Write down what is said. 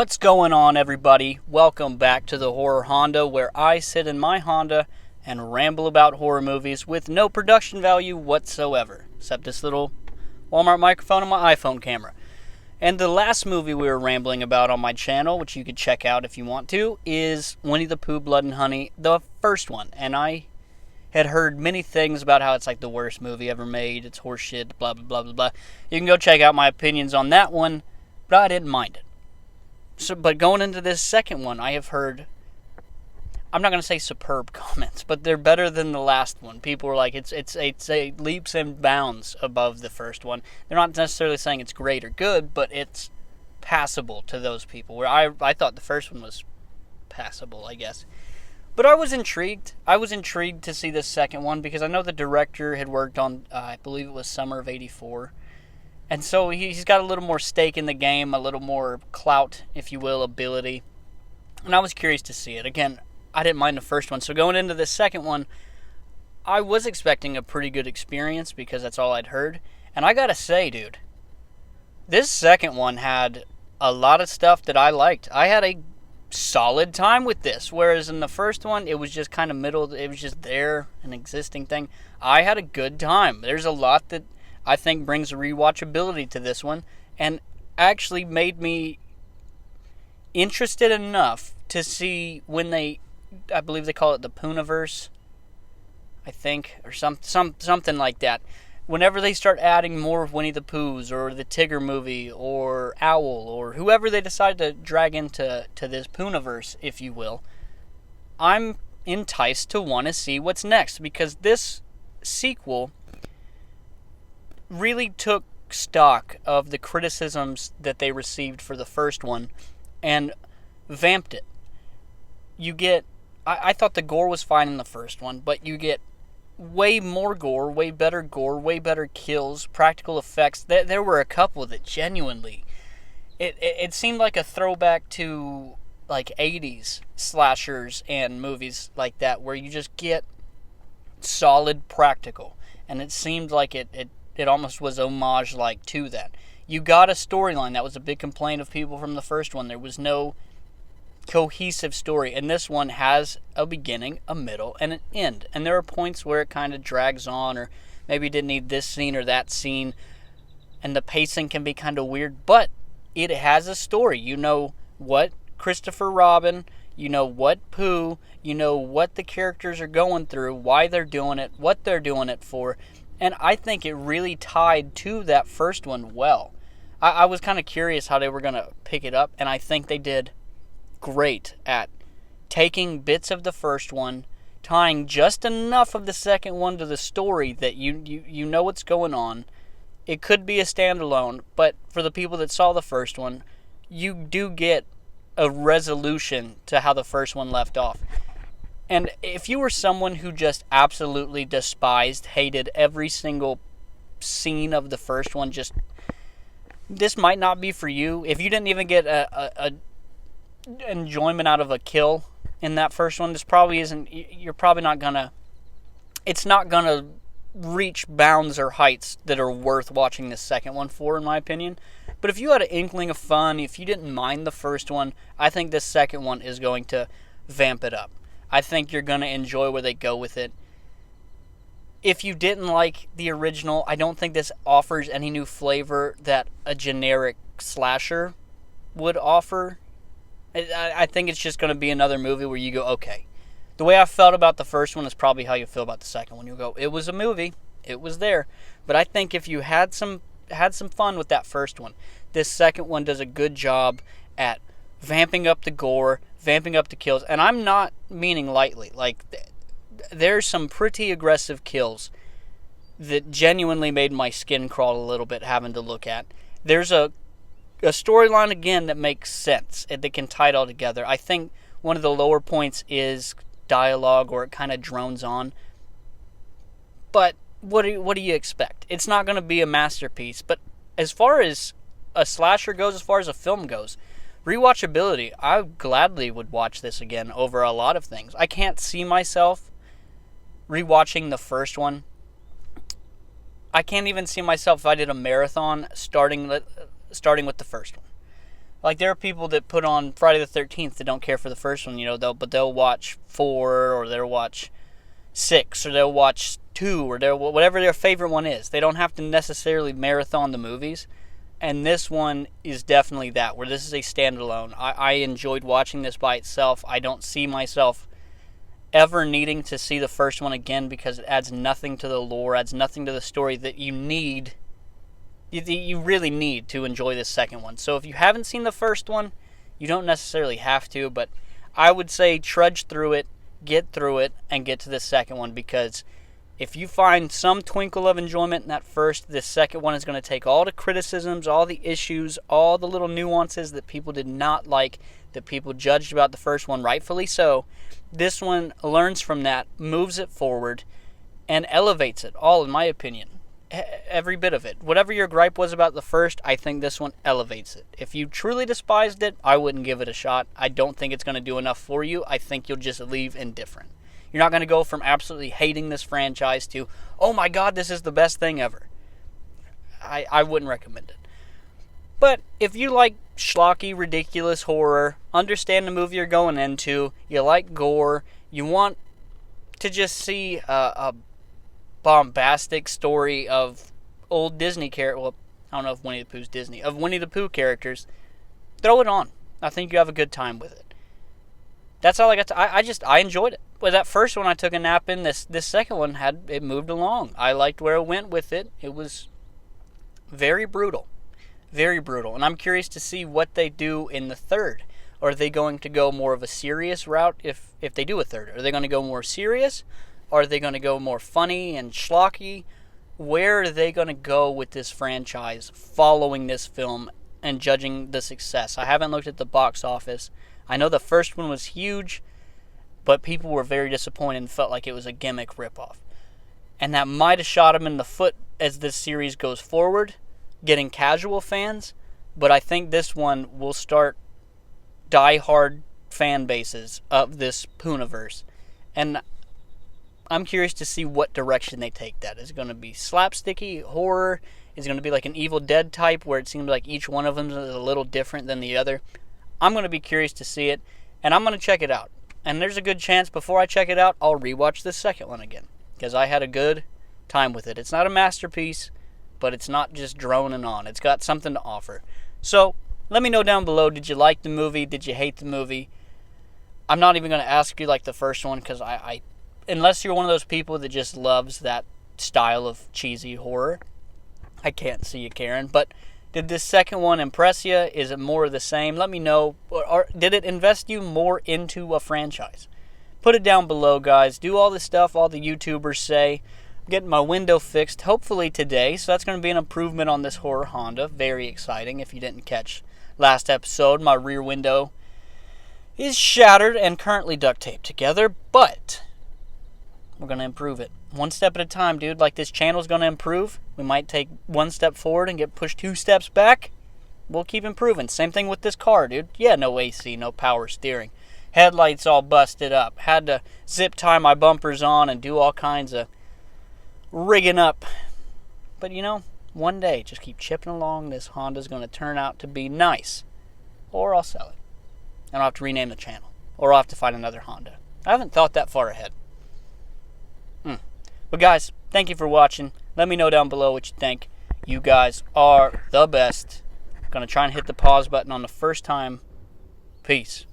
What's going on, everybody? Welcome back to the Horror Honda, where I sit in my Honda and ramble about horror movies with no production value whatsoever, except this little Walmart microphone and my iPhone camera. And the last movie we were rambling about on my channel, which you could check out if you want to, is Winnie the Pooh, Blood and Honey, the first one. And I had heard many things about how it's like the worst movie ever made, it's horseshit, blah, blah, blah, blah, blah. You can go check out my opinions on that one, but I didn't mind it. But going into this second one, I have heard, I'm not going to say superb comments, but they're better than the last one. People were like, it's a leaps and bounds above the first one. They're not necessarily saying it's great or good, but it's passable to those people. Where I thought the first one was passable, I guess. But I was intrigued. I was intrigued to see this second one because I know the director had worked on, I believe it was summer of '84. And so he's got a little more stake in the game, a little more clout, if you will, ability. And I was curious to see it. Again, I didn't mind the first one. So going into the second one, I was expecting a pretty good experience because that's all I'd heard. And I gotta say, dude, this second one had a lot of stuff that I liked. I had a solid time with this. Whereas in the first one, it was just kind of middle. It was just there, an existing thing. I had a good time. There's a lot that I think brings rewatchability to this one and actually made me interested enough to see when I believe they call it the Poohniverse, I think, or something like that. Whenever they start adding more of Winnie the Poohs or the Tigger movie or Owl or whoever they decide to drag into this Poohniverse, if you will, I'm enticed to want to see what's next because this sequel really took stock of the criticisms that they received for the first one and vamped it. You get, I thought the gore was fine in the first one, but you get way more gore, way better kills, practical effects. There were a couple that genuinely, it seemed like a throwback to like 80s slashers and movies like that where you just get solid practical. And it seemed like it almost was homage-like to that. You got a storyline. That was a big complaint of people from the first one. There was no cohesive story. And this one has a beginning, a middle, and an end. And there are points where it kind of drags on, or maybe it didn't need this scene or that scene. And the pacing can be kind of weird. But it has a story. You know what Christopher Robin, you know what Pooh, you know what the characters are going through, why they're doing it, what they're doing it for. And I think it really tied to that first one well. I was kind of curious how they were going to pick it up, and I think they did great at taking bits of the first one, tying just enough of the second one to the story that you know what's going on. It could be a standalone, but for the people that saw the first one, you do get a resolution to how the first one left off. And if you were someone who just absolutely despised, hated every single scene of the first one, this might not be for you. If you didn't even get a enjoyment out of a kill in that first one, this probably isn't, you're probably not gonna, it's not gonna reach bounds or heights that are worth watching the second one for, in my opinion. But if you had an inkling of fun, if you didn't mind the first one, I think this second one is going to vamp it up. I think you're going to enjoy where they go with it. If you didn't like the original, I don't think this offers any new flavor that a generic slasher would offer. I think it's just going to be another movie where you go, okay. The way I felt about the first one is probably how you feel about the second one. You'll go, it was a movie. It was there. But I think if you had some fun with that first one, this second one does a good job at vamping up the gore, vamping up the kills, and I'm not meaning lightly. Like, there's some pretty aggressive kills that genuinely made my skin crawl a little bit having to look at. There's a storyline, again, that makes sense, that can tie it all together. I think one of the lower points is dialogue, or it kind of drones on. But what do you expect? It's not going to be a masterpiece, but as far as a slasher goes, as far as a film goes, rewatchability, I gladly would watch this again over a lot of things. I can't see myself rewatching the first one. I can't even see myself if I did a marathon starting with the first one. Like, there are people that put on Friday the 13th that don't care for the first one, but they'll watch 4, or they'll watch 6, or they'll watch 2, or whatever their favorite one is. They don't have to necessarily marathon the movies. And this one is definitely that, where this is a standalone. I enjoyed watching this by itself. I don't see myself ever needing to see the first one again, because it adds nothing to the lore, adds nothing to the story that you need. You really need to enjoy this second one. So if you haven't seen the first one, you don't necessarily have to, but I would say trudge through it, get through it, and get to the second one, because if you find some twinkle of enjoyment in that first, this second one is going to take all the criticisms, all the issues, all the little nuances that people did not like, that people judged about the first one, rightfully so. This one learns from that, moves it forward, and elevates it all, in my opinion. Every bit of it. Whatever your gripe was about the first, I think this one elevates it. If you truly despised it, I wouldn't give it a shot. I don't think it's going to do enough for you. I think you'll just leave indifferent. You're not going to go from absolutely hating this franchise to, oh my god, this is the best thing ever. I wouldn't recommend it. But if you like schlocky, ridiculous horror, understand the movie you're going into, you like gore, you want to just see a bombastic story of old Disney characters, well, I don't know if Winnie the Pooh's Disney, of Winnie the Pooh characters, throw it on. I think you have a good time with it. That's all I got to. I enjoyed it. With that first one I took a nap in, this second one it moved along. I liked where it went with it. It was very brutal. Very brutal. And I'm curious to see what they do in the third. Or are they going to go more of a serious route if they do a third? Are they going to go more serious? Or are they going to go more funny and schlocky? Where are they going to go with this franchise following this film and judging the success? I haven't looked at the box office. I know the first one was huge, but people were very disappointed and felt like it was a gimmick ripoff. And that might have shot them in the foot as this series goes forward, getting casual fans, but I think this one will start die-hard fan bases of this Poohniverse. And I'm curious to see what direction they take that. Is it going to be slapsticky, horror? Is it going to be like an Evil Dead type where it seems like each one of them is a little different than the other? I'm going to be curious to see it, and I'm going to check it out. And there's a good chance before I check it out, I'll rewatch the second one again, because I had a good time with it. It's not a masterpiece, but it's not just droning on. It's got something to offer. So let me know down below, did you like the movie? Did you hate the movie? I'm not even going to ask you like the first one, because I unless you're one of those people that just loves that style of cheesy horror, I can't see you caring. But did this second one impress you? Is it more of the same? Let me know. Or did it invest you more into a franchise? Put it down below, guys. Do all the stuff all the YouTubers say. I'm getting my window fixed, hopefully today. So that's going to be an improvement on this horror Honda. Very exciting. If you didn't catch last episode, my rear window is shattered and currently duct taped together. But we're going to improve it. One step at a time, dude. Like, this channel's going to improve. We might take one step forward and get pushed 2 steps back. We'll keep improving. Same thing with this car, dude. Yeah, no AC, no power steering. Headlights all busted up. Had to zip tie my bumpers on and do all kinds of rigging up. But, one day, just keep chipping along. This Honda's going to turn out to be nice. Or I'll sell it. And I'll have to rename the channel. Or I'll have to find another Honda. I haven't thought that far ahead. But guys, thank you for watching. Let me know down below what you think. You guys are the best. Gonna try and hit the pause button on the first time. Peace.